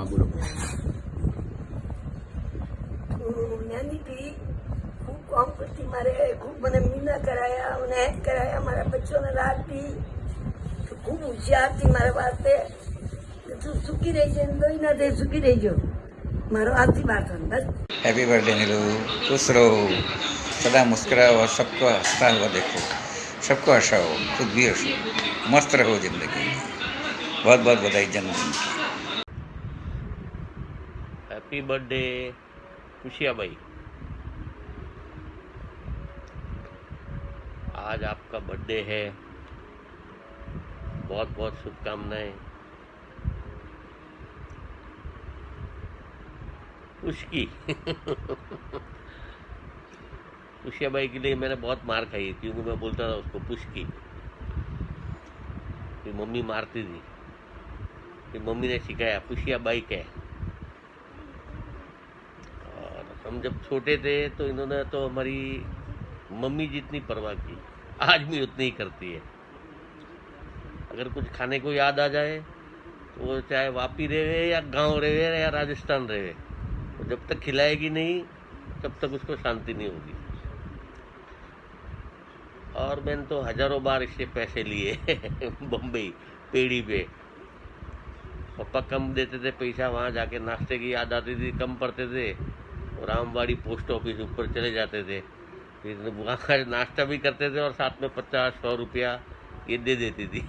हाँ बोलो। નાની હતી, ખૂબ કામ કરતી, મારે ખૂબ મને મીના કરાયા, મને હેત કરાયા, મારા બચ્ચોને રાખતી, તો ખૂબ હોશિયાર હતી મારા વાસ્તે. તું સુખી રહી છે, લોહી ના દે, સુખી રહીજો. મારો આશીર્વાદ છે બસ. हैप्पी बर्थडे नीलू, खुश रहो, सदा मुस्कुराओ और सबको हंसता हुआ देखो, सबको हंसाओ, खुद भी हंसो, मस्त रहो जिंदगी में। बहुत बहुत बधाई जन्मदिन की। हैप्पी बर्थडे खुशियाबाई। आज आपका बर्थडे है, बहुत बहुत शुभकामनाएं। उसकी खुशियाबाई के लिए मैंने बहुत मार खाई, क्योंकि मैं बोलता था उसको पुष्की, कि मम्मी मारती थी, कि मम्मी ने सिखाया खुशियाबाई क्या है। और हम जब छोटे थे तो इन्होंने तो हमारी मम्मी जितनी परवाह की, आज भी उतनी ही करती है। अगर कुछ खाने को याद आ जाए तो वो चाहे वापी रहे या गांव रहे या राजस्थान रहे, तो जब तक खिलाएगी नहीं तब तक उसको शांति नहीं होगी। और मैंने तो हजारों बार इससे पैसे लिए बम्बई पेड़ी पे। पापा कम देते थे पैसा, वहाँ जाके नाश्ते की याद आती थी, कम पड़ते थे, और रामबाड़ी पोस्ट ऑफिस ऊपर चले जाते थे, फिर वहाँ का नाश्ता भी करते थे और साथ में 50-100 रुपया ये दे देती थी।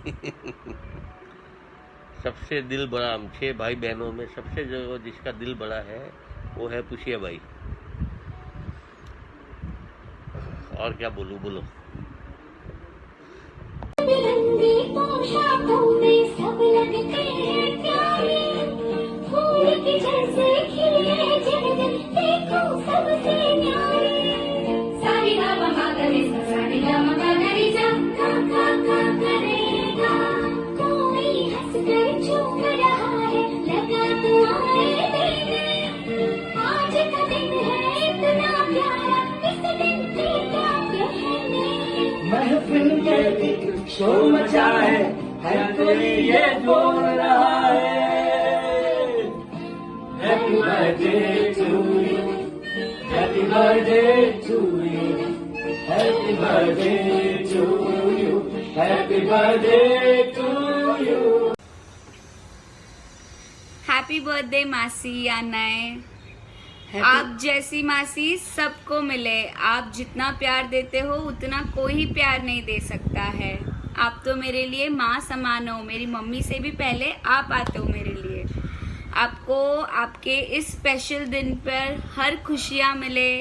सबसे दिल बड़ा, हम 6 भाई बहनों में सबसे जो जिसका दिल बड़ा है वो है खुशियाबाई। और क्या बोलूं, बोलो। रंगी पोशाकों में सब लगते हैं प्यारे, फूल के जैसे खिले जगत देखो सबसे न्यारे। सारी गामा गागरे सा, सारी गामा गागरे जा, का करेगा। कोई हंस कर झूम रहा है, लगा तो आए देने। आज का दिन है इतना प्यारा, इस दिन की क्या कहने। महफिल के एक शोर मचा है, हर कोई ये बोल रहा है, happy birthday to you, happy birthday to you, happy birthday to you, happy birthday to you. Happy birthday मासी अनय। आप जैसी मासी सबको मिले। आप जितना प्यार देते हो उतना कोई प्यार नहीं दे सकता है। आप तो मेरे लिए माँ समान हो, मेरी मम्मी से भी पहले आप आते हो मेरे लिए। आपको आपके इस स्पेशल दिन पर हर खुशियाँ मिले,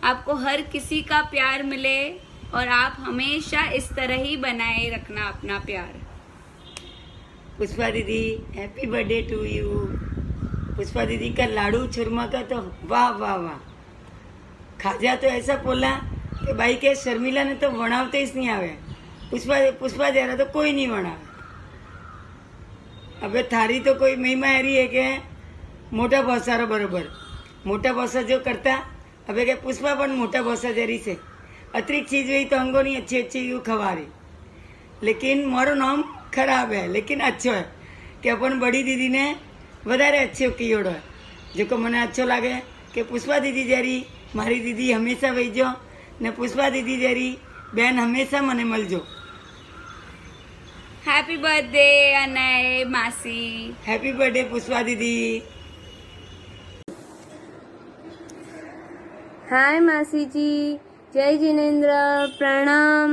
आपको हर किसी का प्यार मिले, और आप हमेशा इस तरह ही बनाए रखना अपना प्यार। पुष्पा दीदी, happy birthday to you. Pushpa दीदी का लाडू चूरमा का तो वाह वाह वाह। खाजा तो ऐसा बोला कि भाई के शर्मिला ने तो वणावते ही नहीं आवे, पुष्पा जरा तो कोई नहीं वणावे। अबे थारी तो कोई महिमा एरी है के मोटा भौसारो बरोबर, मोटा भौसा जो करता, अबे के पुष्पा पण मोटा भौसा जरी से अतिरिक्त चीज हुई तो अंगोनी अच्छी अच्छी यू खवा रही। लेकिन मारो नाम खराब है, लेकिन अच्छो है कि अपन बड़ी दीदी ने વધારે अच्छो कीड़ो है, जो મને अच्छो लागे कि पुष्पा दीदी जरी मारी दीदी हमेशा वहीजो ने पुष्पा दीदी जरी बेन हमेशा मने मलजो। हैप्पी बर्थडे अनय मासी। हैप्पी बर्थडे पुष्पा दीदी। हाय मासी जी, जय जिनेंद्र, प्रणाम।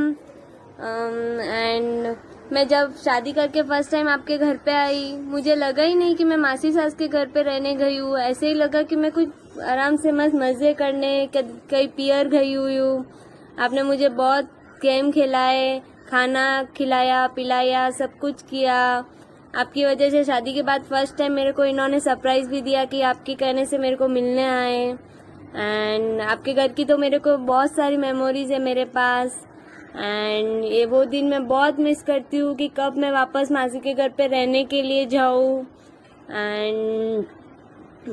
एंड मैं जब शादी करके फर्स्ट टाइम आपके घर पे आई, मुझे लगा ही नहीं कि मैं मासी सास के घर पे रहने गई हूँ। ऐसे ही लगा कि मैं कुछ आराम से मस्त मज़े करने कहीं पियर गई हुई हूँ। आपने मुझे बहुत गेम खिलाए, खाना खिलाया पिलाया, सब कुछ किया। आपकी वजह से शादी के बाद फर्स्ट टाइम मेरे को इन्होंने सरप्राइज़ भी दिया कि आपके कहने से मेरे को मिलने आए। एंड आपके घर की तो मेरे को बहुत सारी मेमोरीज है मेरे पास। एंड ये वो दिन मैं बहुत मिस करती हूँ कि कब मैं वापस मासी के घर पे रहने के लिए जाऊँ। एंड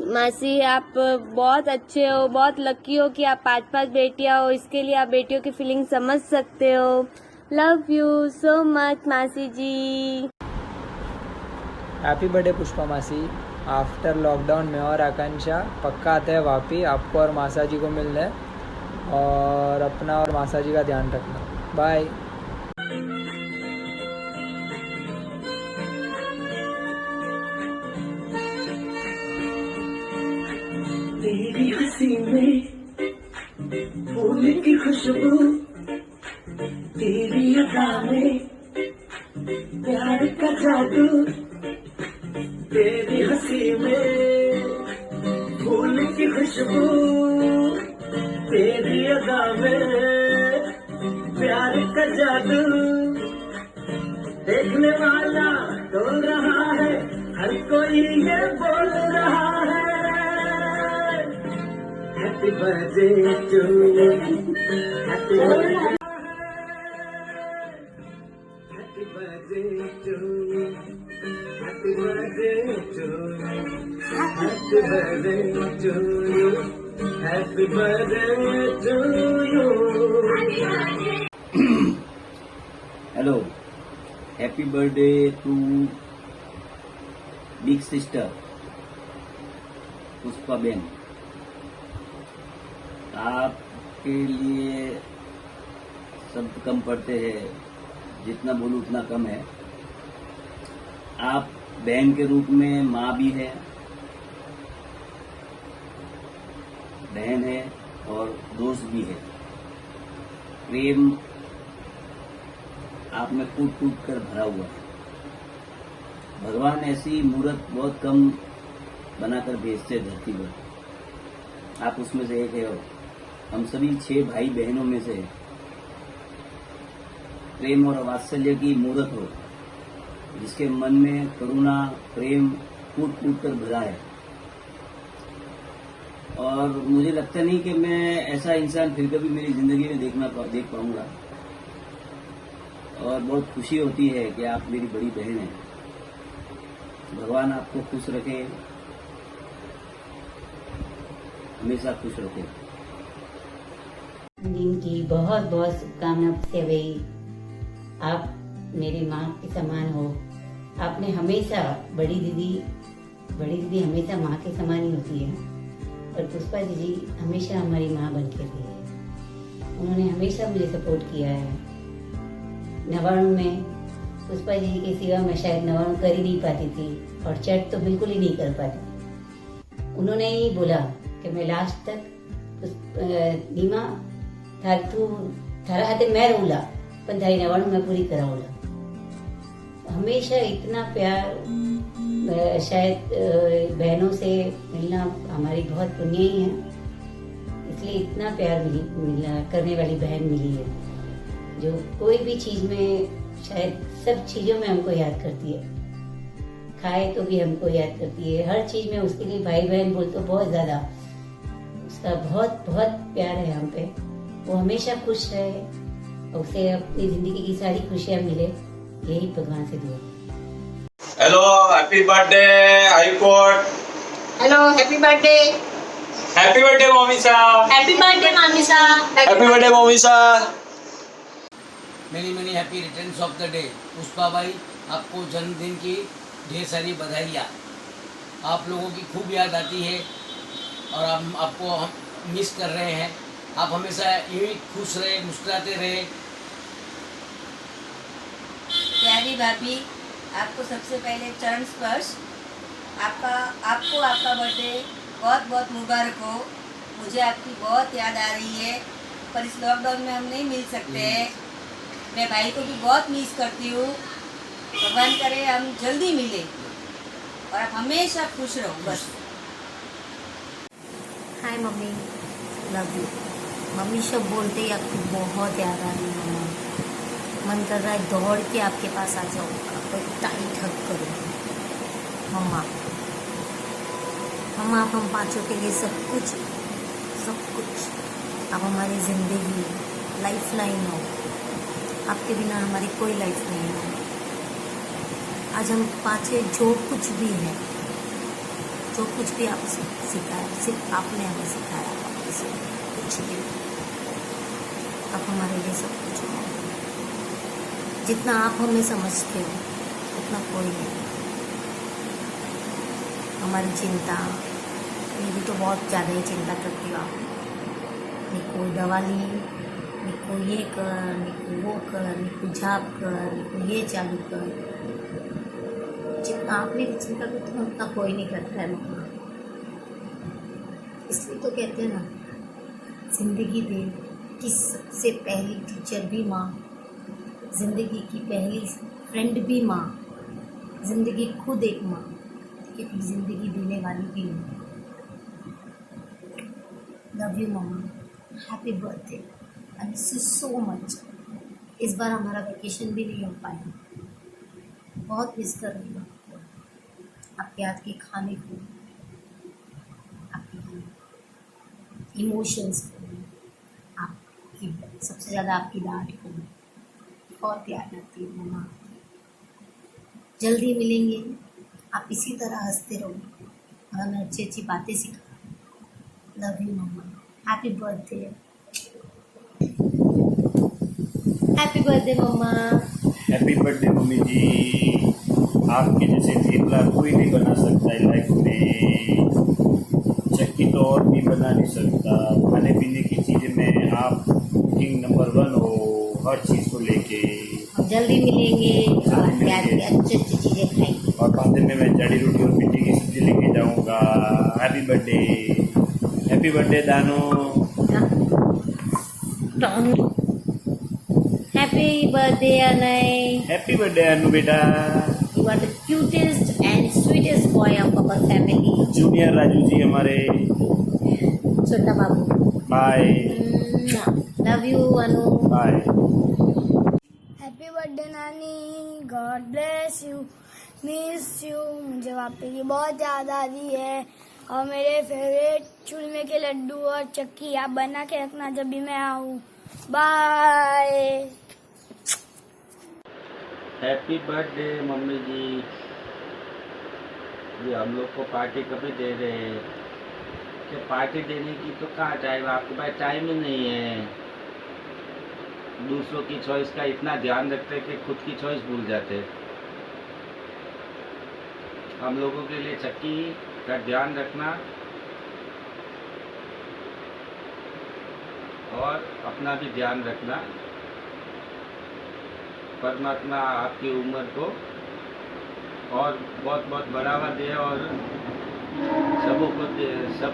मासी आप बहुत अच्छे हो, बहुत लकी हो कि आप 5 बेटियां हो। इसके लिए आप बेटियों की फीलिंग समझ सकते हो। लव यू सो मच मासी जी। हैप्पी बर्थडे पुष्पा मासी। आफ्टर लॉकडाउन मैं और आकांक्षा पक्का आते हैं वापी आपको और मासा जी को मिलने, और अपना और मासा जी का ध्यान रखना। बाय। तेरी हंसी में फूल की खुशबू, तेरी अदा में प्यार का जादू, तेरी हंसी में फूल की खुशबू, तेरी अदा में प्यार का जादू, देखने वाला डोल रहा है, हर कोई ये बोल रहा है, happy birthday to you, happy birthday, happy birthday to you, happy birthday to you, happy birthday to you, happy birthday to you. Hello, happy birthday to big sister Pushpa बेन। आपके लिए शब्द कम पड़ते हैं, जितना बोलूं उतना कम है। आप बहन के रूप में माँ भी है, बहन है और दोस्त भी है। प्रेम आप में कूट कूट कर भरा हुआ है। भगवान ऐसी मूर्त बहुत कम बनाकर भेजते धरती पर, आप उसमें से एक है। और हम सभी 6 भाई बहनों में से प्रेम और वात्सल्य की मूर्त हो, जिसके मन में करुणा प्रेम कूट कूट कर भरा है। और मुझे लगता नहीं कि मैं ऐसा इंसान फिर कभी मेरी जिंदगी में देख पाऊंगा। और बहुत खुशी होती है कि आप मेरी बड़ी बहन हैं। भगवान आपको खुश रखे, हमेशा खुश रखे। दिन की बहुत बहुत शुभकामना से भाई, आप मेरी माँ के समान हो। आपने हमेशा बड़ी दीदी हमेशा माँ के समान ही होती है, और पुष्पा जी हमेशा हमारी माँ बन के रही है। उन्होंने हमेशा मुझे सपोर्ट किया है। नवाणु में पुष्पा जी के सिवा मैं शायद नवाणु कर ही नहीं पाती थी, और चैट तो बिल्कुल ही नहीं कर पाती। उन्होंने ही बोला कि मैं लास्ट तक नीमा थारा हाथे मैं रहूला, पण थारी नवाणु मैं पूरी कराऊला। हमेशा इतना प्यार, शायद बहनों से मिलना हमारी बहुत पुण्य ही है, इसलिए इतना प्यार मिलना करने वाली बहन मिली है, जो कोई भी चीज में, शायद सब चीजों में हमको याद करती है। खाए तो भी हमको याद करती है, हर चीज में उसके लिए भाई बहन बोल तो बहुत ज्यादा, उसका बहुत बहुत प्यार है हम पे। वो हमेशा खुश रहे और उसे अपनी जिंदगी की सारी खुशियां मिले, यही भगवान से दुआ। Hello, happy birthday high court. Hello, happy birthday. Happy birthday mummy साहब। हैप्पी बर्थडे मामी साहब। हैप्पी बर्थडे मम्मी साहब। Many happy returns of the day. Pushpa भाई, आपको जन्मदिन की ढेर सारी बधाइयाँ। आप लोगों की खूब याद आती है और हम आपको मिस कर रहे हैं। आप हमेशा यूँ खुश रहे, मुस्कुराते रहे। प्यारी भाभी, आपको सबसे पहले चरण स्पर्श। आपको आपका बर्थडे बहुत बहुत मुबारक हो। मुझे आपकी बहुत याद आ रही है, पर इस लॉकडाउन में हम नहीं मिल सकते हैं। मैं भाई को भी बहुत मिस करती हूँ। भगवान करे हम जल्दी मिले और आप हमेशा खुश रहो बस। हाय मम्मी, लव यू। मम्मी सब बोलते ही आपकी बहुत याद आ रही है। मन कर रहा है दौड़ के आपके पास आ जाओ, आपको टाइट हग करो। मम्मा आप हम पाँचों के लिए सब कुछ आप हमारी ज़िंदगी लाइफ लाइन हो। आपके बिना हमारी कोई लाइफ नहीं है। आज हम पाँचों जो कुछ भी है, जो कुछ भी आप सिखाया, सिर्फ आपने हमें सिखाया। किसी कुछ भी आप हमारे लिए सब कुछ हो। जितना आप हमें समझते हो उतना कोई नहीं। हमारी चिंता, मेरी तो बहुत ज़्यादा ही चिंता करती हो आप। मेरे को दवा ली, मेरे को ये कर, मेरे को वो कर, मेरे को झाप कर, मेरे को ये चालू कर। जितना आप मेरी चिंता करते हो उतना कोई नहीं करता है मम्मा। इसलिए तो कहते हैं ना, जिंदगी दे की सबसे पहली टीचर भी माँ, जिंदगी की पहली फ्रेंड भी माँ, जिंदगी खुद एक माँ, क्योंकि जिंदगी देने वाली भी माँ। Love you mama, happy birthday, I miss you so much. इस बार हमारा वेकेशन भी नहीं हो पाया, बहुत मिस कर रही हूँ आपके हाथ के खाने को, आपके इमोशंस को, आपकी सबसे ज़्यादा आपकी डांट को। बहुत याद आती है मम्मा। जल्दी मिलेंगे, आप इसी तरह हंसते रहो और हमें अच्छी अच्छी बातें सिखा। Love you mama, happy birthday, happy birthday mama. Happy birthday mummy ji. आपके जैसे थेपला कोई नहीं बना सकता है लाइफ में, चक्की तो और भी बना नहीं सकता। खाने पीने की चीज़ें में आप कुकिंग नंबर 1 हो, हर चीज़ को लेके। जल्दी मिलेंगे और प्यार की अच्छी अच्छी चीज़ें खाएंगे। और खाते में मैं जाड़ी रोटी और भिंडी की सब्जी लेके जाऊँगा। हैप्पी बर्थडे, हैप्पी बर्थडे दानो। Happy birthday Anay. Happy birthday Anu बेटा। You are the cutest and sweetest boy of our family. Junior Raju ji हमारे। छोटा बाबू bye. Love you Anu. Bye. Happy birthday नानी, God bless you, miss you. मुझे वापी की बहुत याद आ रही है और मेरे फेवरेट चूरमे के लड्डू और चक्की आप बना के रखना जब भी मैं आऊँ। बाय। हैप्पी बर्थडे मम्मी जी। ये हम लोग को पार्टी कभी दे रहे हैं कि पार्टी देने की तो कहाँ टाइम, आपके पास टाइम ही नहीं है। दूसरों की चॉइस का इतना ध्यान रखते हैं कि खुद की चॉइस भूल जाते। हम लोगों के लिए चक्की का ध्यान रखना और अपना भी ध्यान रखना। परमात्मा आपकी उम्र को और बहुत बहुत बढ़ावा दे और सब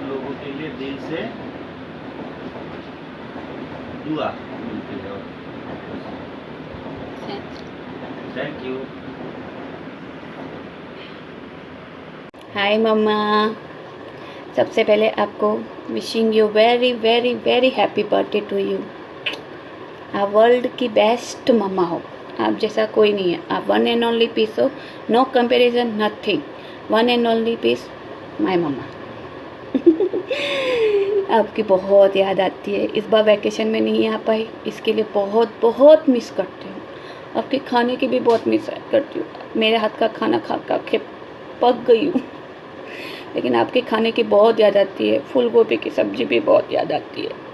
लोगों के लिए दिल से दुआ मिलती है। Thank you. हाय मम्मा, सबसे पहले आपको wishing you very very very happy birthday to you. आप वर्ल्ड की बेस्ट मम्मा हो, आप जैसा कोई नहीं है। आप वन एंड ओनली पीस हो, no comparison, nothing. One and only piece my mama. आपकी बहुत याद आती है। इस बार वैकेशन में नहीं आ पाई, इसके लिए बहुत बहुत मिस करती हूँ। आपके खाने की भी बहुत मिस करती हूँ। मेरे हाथ का खाना खा खा के पक गई हूँ, लेकिन आपके खाने की बहुत याद आती है। फूल गोभी की सब्ज़ी भी बहुत याद आती है।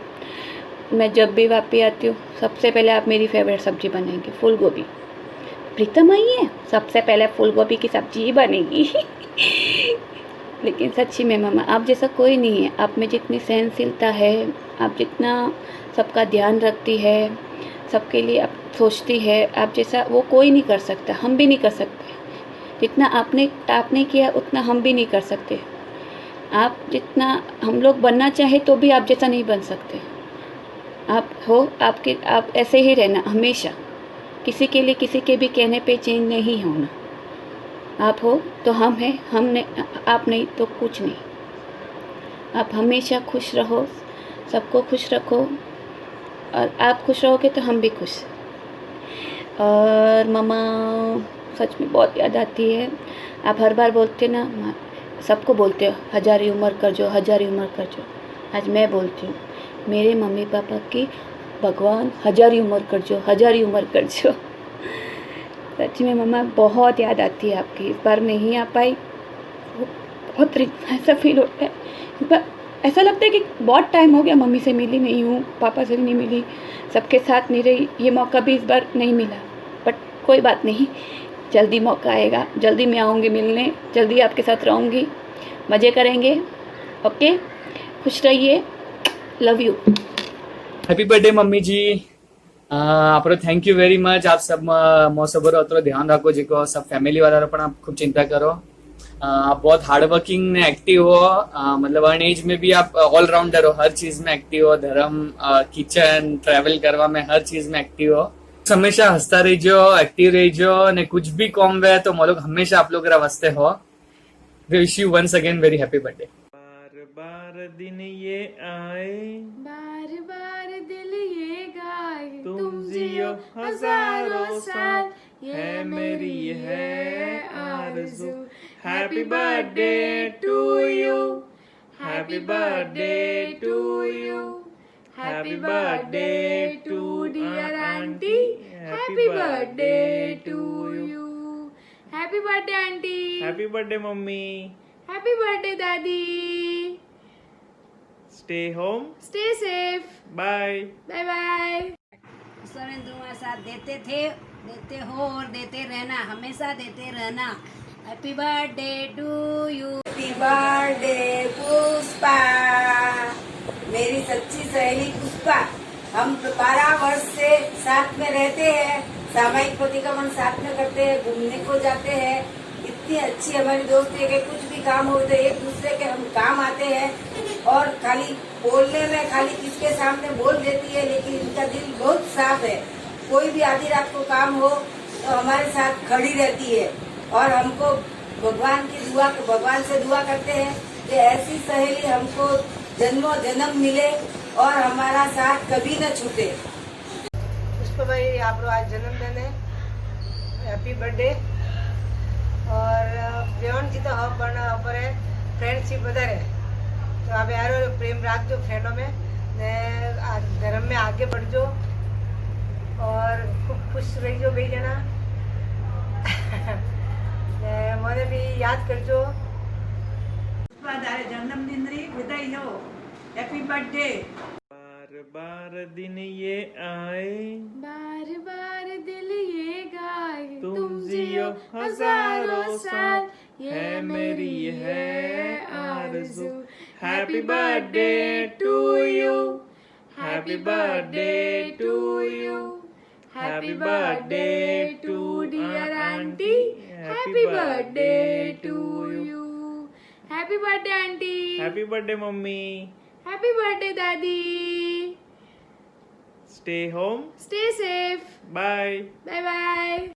मैं जब भी वापी आती हूँ सबसे पहले आप मेरी फेवरेट सब्ज़ी बनाएंगे, फूल गोभी। प्रीतम आई है, सबसे पहले फूल गोभी की सब्ज़ी ही बनेगी। लेकिन सच्ची में मम्मा आप जैसा कोई नहीं है। आप में जितनी सहनशीलता है, आप जितना सबका ध्यान रखती है, सबके लिए आप सोचती है, आप जैसा वो कोई नहीं कर सकता। हम भी नहीं कर सकते। जितना आपने किया उतना हम भी नहीं कर सकते। आप जितना हम लोग बनना चाहे तो भी आप जैसा नहीं बन सकते। आप हो, आप ऐसे ही रहना हमेशा। किसी के लिए किसी के भी कहने पे चेंज नहीं होना। आप हो तो हम हैं, हम नहीं, आप नहीं तो कुछ नहीं। आप हमेशा खुश रहो, सबको खुश रखो, और आप खुश रहोगे तो हम भी खुश। और मम्मा सच में बहुत याद आती है। आप हर बार बोलते ना, सबको बोलते हो हज़ारी उम्र कर जो, हज़ारी उम्र कर जो। आज मैं बोलती हूँ मेरे मम्मी पापा की भगवान हज़ारी उम्र कर जो, हज़ारी उम्र कर जो। सच में मम्मा बहुत याद आती है आपकी। इस बार नहीं आ पाई, बहुत ऐसा फील होता है। इस बार ऐसा लगता है कि बहुत टाइम हो गया मम्मी से मिली नहीं हूँ, पापा से भी नहीं मिली, सबके साथ नहीं रही। ये मौका भी इस बार नहीं मिला, बट कोई बात नहीं, जल्दी मौका आएगा। जल्दी मैं आऊँगी मिलने, जल्दी आपके साथ रहूँगी। मज़े करेंगे। ओके, खुश रहिए, love you. Happy birthday mummy ji. आपरो थैंक यू वेरी मच। आप सब मो सबरो अतरो ध्यान रखो जेको सब फैमिली वाला पण आप खूब चिंता करो। आप बहुत हार्ड वर्किंग ने एक्टिव हो, मतलब अर्न एज में भी आप ऑलराउंडर हो, हर चीज में एक्टिव हो, धर्म, किचन, ट्रैवल करवा में हर चीज में एक्टिव हो। हमेशा हंसता रहिजो, एक्टिव रहिजो ने कुछ भी कॉम वे तो मोलोग हमेशा आप लोग वास्ते हो। Wish you once again very happy birthday. बार बार दिन ये आए, बार बार दिल ये गाए, तुम जियो हजारों साल, है मेरी है आरज़ू। Happy birthday to you, happy birthday to you, happy birthday to dear aunty, happy birthday to you. Happy birthday aunty, happy birthday mummy, happy birthday दादी। Stay home, stay safe, bye bye bye. ईश्वर ने तुम्हारे साथ देते थे, देते हो और देते रहना, हमेशा देते रहना। Happy birthday to you. Happy birthday Pushpa, मेरी सच्ची सहेली पुष्पा। हम 12 वर्ष से साथ में रहते हैं, सामाजिक प्रतिक्रमण साथ में करते हैं, घूमने को जाते हैं। इतनी अच्छी हमारी दोस्ती है कि कुछ भी काम हो तो एक दूसरे के हम काम आते हैं। और खाली बोलने में खाली किसके सामने बोल देती है, लेकिन इनका दिल बहुत साफ है। कोई भी आधी रात को काम हो तो हमारे साथ खड़ी रहती है। और हमको भगवान से दुआ करते हैं कि ऐसी सहेली हमको जन्मों जन्म मिले और हमारा साथ कभी न छूटे। पुष्पा भाई आप आज जन्मदिन है, हैप्पी बर्थडे। और प्रेम जी तो हम पर फ्रेंडशिप વધારે तो आप यारो प्रेम રાખજો फ्रेंडों में ने धर्म में आगे बढ़जो और खूब खुश रहिजो બે જણા ને મને भी याद करजो। पुष्पा तारे जन्मदिन री बधाई हो, हैप्पी बर्थडे। बार बार दिन ये आए, बार बार दिल ये गाए, तुम जियो हजारों साल, है मेरी है आरज़ू। Happy birthday to you, happy birthday to you, happy birthday to dear aunty, happy birthday to you. Happy birthday aunty, happy birthday mummy, happy birthday दादी। Stay home, stay safe, bye bye bye.